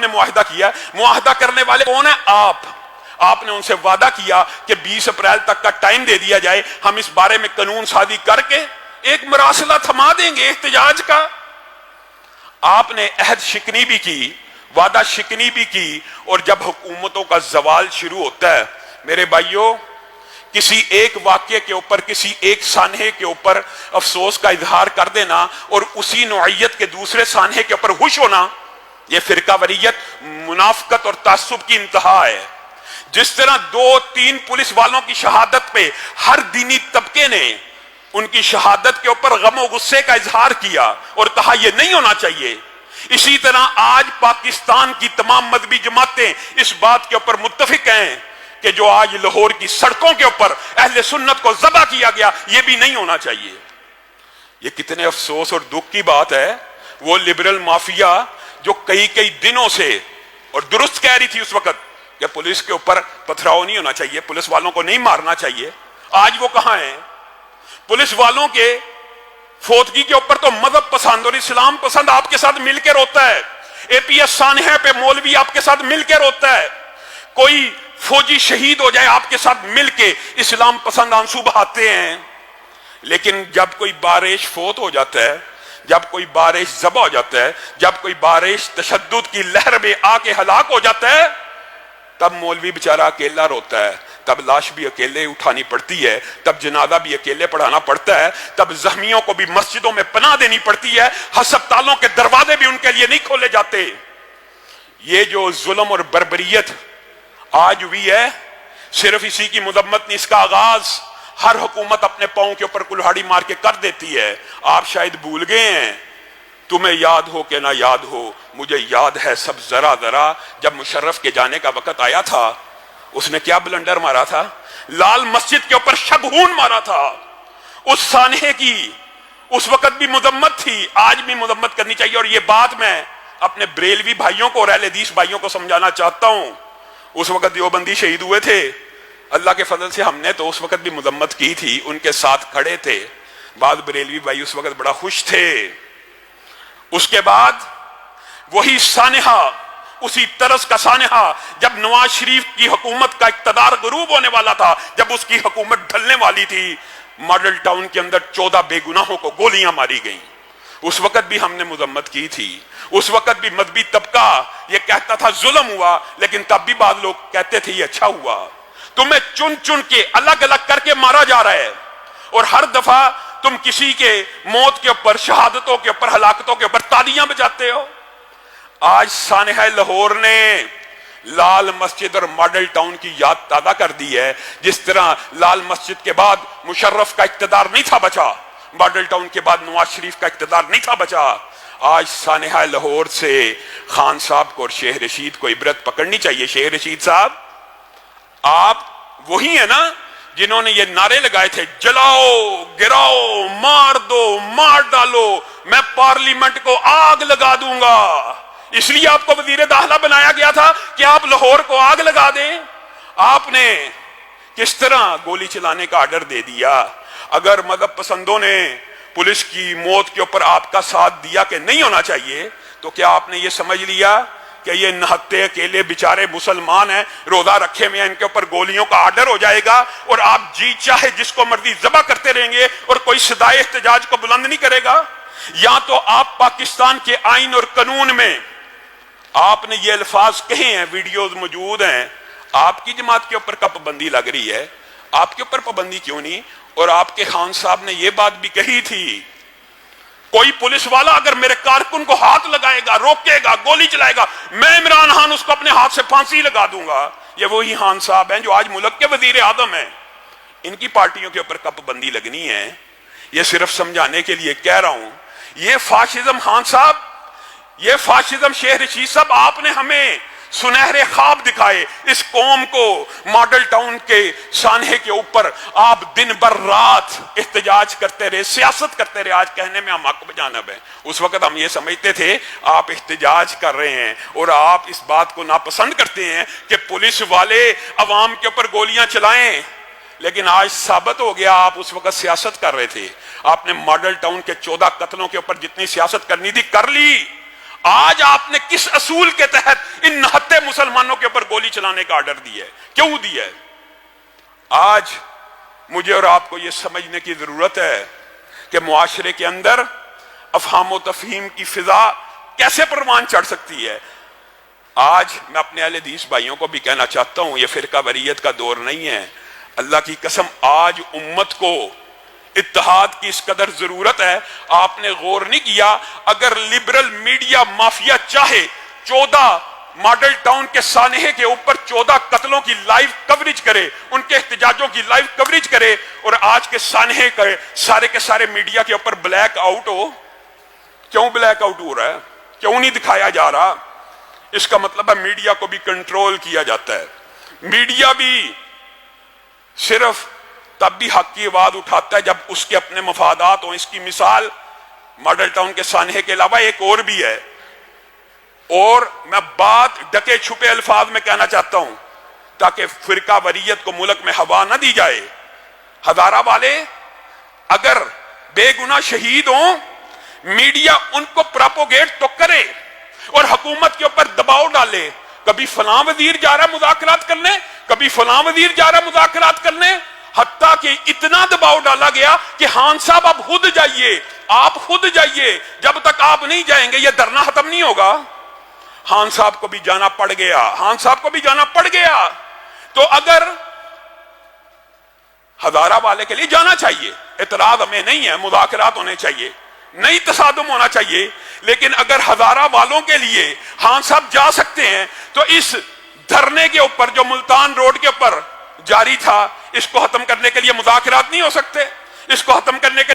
نے معاہدہ کیا ہے، معاہدہ کرنے والے کون ہیں؟ آپ نے ان سے وعدہ کیا کہ 20 اپریل تک کا ٹائم دے دیا جائے، ہم اس بارے میں قانون سازی کر کے ایک مراسلہ تھما دیں گے احتجاج کا۔ آپ نے عہد شکنی بھی کی، وعدہ شکنی بھی کی، اور جب حکومتوں کا زوال شروع ہوتا ہے میرے بھائیوں، کسی ایک واقعے کے اوپر، کسی ایک سانحے کے اوپر افسوس کا اظہار کر دینا اور اسی نوعیت کے دوسرے سانحے کے اوپر خوش ہونا، یہ فرقہ واریت، منافقت اور تعصب کی انتہا ہے۔ جس طرح 2-3 پولیس والوں کی شہادت پہ ہر دینی طبقے نے ان کی شہادت کے اوپر غم و غصے کا اظہار کیا اور کہا یہ نہیں ہونا چاہیے، اسی طرح آج پاکستان کی تمام مذہبی جماعتیں اس بات کے اوپر متفق ہیں کہ جو آج لاہور کی سڑکوں کے اوپر اہل سنت کو ذبح کیا گیا یہ بھی نہیں ہونا چاہیے۔ یہ کتنے افسوس اور دکھ کی بات ہے، وہ لبرل مافیا جو کئی دنوں سے، اور درست کہہ رہی تھی اس وقت کہ پولیس کے اوپر پتھراؤ نہیں ہونا چاہیے، پولیس والوں کو نہیں مارنا چاہیے، آج وہ کہاں ہیں؟ پولیس والوں کے فوتگی کے اوپر تو مذہب پسند اور اسلام پسند آپ کے ساتھ مل کے روتا ہے، اے پی ایس سانحے پہ مولوی آپ کے ساتھ مل کے روتا ہے، کوئی فوجی شہید ہو جائے آپ کے ساتھ مل کے اسلام پسند آنسو بہاتے ہیں، لیکن جب کوئی بارش فوت ہو جاتا ہے، جب کوئی بارش ذبح ہو جاتا ہے، جب کوئی بارش تشدد کی لہر میں آ کے ہلاک ہو جاتا ہے، تب مولوی بیچارہ اکیلا روتا ہے، تب لاش بھی اکیلے اٹھانی پڑتی ہے، تب جنازہ بھی اکیلے پڑھانا پڑتا ہے، تب زخمیوں کو بھی مسجدوں میں پناہ دینی پڑتی ہے، ہسپتالوں کے دروازے بھی ان کے لیے نہیں کھولے جاتے۔ یہ جو ظلم اور بربریت آج ہوئی ہے، صرف اسی کی مذمت نہیں، اس کا آغاز ہر حکومت اپنے پاؤں کے اوپر کلہاڑی مار کے کر دیتی ہے۔ آپ شاید بھول گئے ہیں، تمہیں یاد ہو کہ نہ یاد ہو، مجھے یاد ہے سب ذرا ذرا، جب مشرف کے جانے کا وقت آیا تھا اس نے کیا بلنڈر مارا تھا؟ لال مسجد کے اوپر شبہون مارا تھا۔ اس سانحے کی اس وقت بھی مذمت تھی، آج بھی مذمت کرنی چاہیے، اور یہ بات میں اپنے بریلوی بھائیوں کو اور اہل حدیث بھائیوں کو سمجھانا چاہتا ہوں۔ اس وقت دیوبندی شہید ہوئے تھے، اللہ کے فضل سے ہم نے تو اس وقت بھی مذمت کی تھی، ان کے ساتھ کھڑے تھے، بعض بریلوی بھائی اس وقت بڑا خوش تھے۔ اس کے بعد وہی سانحہ، اسی طرز کا سانحہ جب نواز شریف کی حکومت کا اقتدار غروب ہونے والا تھا، جب اس کی حکومت ڈھلنے والی تھی، ماڈل ٹاؤن کے اندر 14 بے گناہوں کو گولیاں ماری گئیں۔ اس وقت بھی ہم نے مذمت کی تھی، اس وقت بھی مذہبی طبقہ یہ کہتا تھا ظلم ہوا، لیکن تب بھی بعض لوگ کہتے تھے یہ اچھا ہوا۔ تمہیں چن چن کے الگ الگ کر کے مارا جا رہا ہے، اور ہر دفعہ تم کسی کے موت کے اوپر، شہادتوں کے اوپر، ہلاکتوں کے اوپر تالیاں بجاتے ہو۔ آج سانحہ لاہور نے لال مسجد اور ماڈل ٹاؤن کی یاد تازہ کر دی ہے، جس طرح لال مسجد کے بعد مشرف کا اقتدار نہیں تھا بچا، ماڈل ٹاؤن کے بعد نواز شریف کا اقتدار نہیں تھا بچا۔ آج سانحہ لاہور سے خان صاحب کو اور شیخ رشید کو عبرت پکڑنی چاہیے۔ شیخ رشید صاحب، آپ وہی ہیں نا جنہوں نے یہ نعرے لگائے تھے، جلاؤ، گراؤ، مار دو، مار ڈالو، میں پارلیمنٹ کو آگ لگا دوں گا۔ اس لیے آپ کو وزیر داخلہ بنایا گیا تھا کہ آپ لاہور کو آگ لگا دیں۔ آپ نے کس طرح گولی چلانے کا آرڈر دے دیا؟ اگر مذہب پسندوں نے پولیس کی موت کے اوپر آپ کا ساتھ دیا کہ نہیں ہونا چاہیے، تو کیا آپ نے یہ سمجھ لیا کہ یہ نہتے اکیلے بیچارے مسلمان ہیں، روزہ رکھے میں ان کے اوپر گولیوں کا آرڈر ہو جائے گا اور آپ جی چاہے جس کو مرضی ذبح کرتے رہیں گے اور کوئی صدائے احتجاج کو بلند نہیں کرے گا؟ یا تو آپ پاکستان کے آئین اور قانون میں آپ نے یہ الفاظ کہے ہیں، ویڈیوز موجود ہیں، آپ کی جماعت کے اوپر کا پابندی لگ رہی ہے، آپ کے اوپر پابندی کیوں نہیں؟ اور آپ کے خان صاحب نے یہ بات بھی کہی تھی، کوئی پولیس والا اگر میرے کارکن کو ہاتھ لگائے گا، روکے گا، گولی چلائے گا، میں عمران خان اس کو اپنے ہاتھ سے پھانسی لگا دوں گا۔ یہ وہی خان صاحب ہیں جو آج ملک کے وزیر اعظم ہیں، ان کی پارٹیوں کے اوپر کب پابندی لگنی ہے؟ یہ صرف سمجھانے کے لیے کہہ رہا ہوں۔ یہ فاشزم خان صاحب، یہ فاشزم شیخ رشید صاحب، آپ نے ہمیں سنہرے خواب دکھائے اس قوم کو۔ ماڈل ٹاؤن کے سانحے کے اوپر آپ دن بھر رات احتجاج کرتے رہے، سیاست کرتے رہے۔ آج کہنے میں ہم حق بجانب ہیں، اس وقت ہم یہ سمجھتے تھے آپ احتجاج کر رہے ہیں اور آپ اس بات کو ناپسند کرتے ہیں کہ پولیس والے عوام کے اوپر گولیاں چلائیں، لیکن آج ثابت ہو گیا آپ اس وقت سیاست کر رہے تھے۔ آپ نے ماڈل ٹاؤن کے 14 قتلوں کے اوپر جتنی سیاست کرنی تھی کر لی۔ آج آپ نے کس اصول کے تحت ان نہتے مسلمانوں کے اوپر گولی چلانے کا آرڈر دیا ہے؟ کیوں دیا ہے؟ آج مجھے اور آپ کو یہ سمجھنے کی ضرورت ہے کہ معاشرے کے اندر افہام و تفہیم کی فضا کیسے پروان چڑھ سکتی ہے۔ آج میں اپنے اہل حدیث بھائیوں کو بھی کہنا چاہتا ہوں، یہ فرقہ واریت کا دور نہیں ہے۔ اللہ کی قسم آج امت کو اتحاد کی اس قدر ضرورت ہے، آپ نے غور نہیں کیا، اگر لبرل میڈیا مافیا چاہے 14 ماڈل ٹاؤن کے سانحے کے اوپر 14 قتلوں کی لائیو کوریج کرے، ان کے احتجاجوں کی لائیو کوریج کرے، اور آج کے سانحے کے سارے میڈیا کے اوپر بلیک آؤٹ ہو، کیوں بلیک آؤٹ ہو رہا ہے؟ کیوں نہیں دکھایا جا رہا؟ اس کا مطلب ہے میڈیا کو بھی کنٹرول کیا جاتا ہے۔ میڈیا بھی صرف تب بھی حق کی آواز اٹھاتا ہے جب اس کے اپنے مفادات ہوں۔ اس کی مثال ماڈل ٹاؤن کے سانحے کے علاوہ ایک اور بھی ہے، اور میں بات ڈکے چھپے الفاظ میں کہنا چاہتا ہوں تاکہ فرقہ واریت کو ملک میں ہوا نہ دی جائے۔ ہزارہ والے اگر بے گناہ شہید ہوں، میڈیا ان کو پراپوگیٹ تو کرے اور حکومت کے اوپر دباؤ ڈالے، کبھی فلاں وزیر جا رہا مذاکرات کرنے، کبھی فلاں وزیر جا رہا مذاکرات کرنے، حتیٰ کہ اتنا دباؤ ڈالا گیا کہ خان صاحب آپ خود جائیے، آپ خود جائیے، جب تک آپ نہیں جائیں گے یہ دھرنا ختم نہیں ہوگا۔ خان صاحب کو بھی جانا پڑ گیا، خان صاحب کو بھی جانا پڑ گیا۔ تو اگر ہزارہ والے کے لیے جانا چاہیے، اعتراض ہمیں نہیں ہے، مذاکرات ہونے چاہیے، نہیں تصادم ہونا چاہیے، لیکن اگر ہزارہ والوں کے لیے خان صاحب جا سکتے ہیں تو اس دھرنے کے اوپر جو ملتان روڈ کے اوپر جاری تھا، اس کو ختم کرنے کے لیے مذاکرات نہیں ہو سکتے؟ اس کو ختم کرنے کے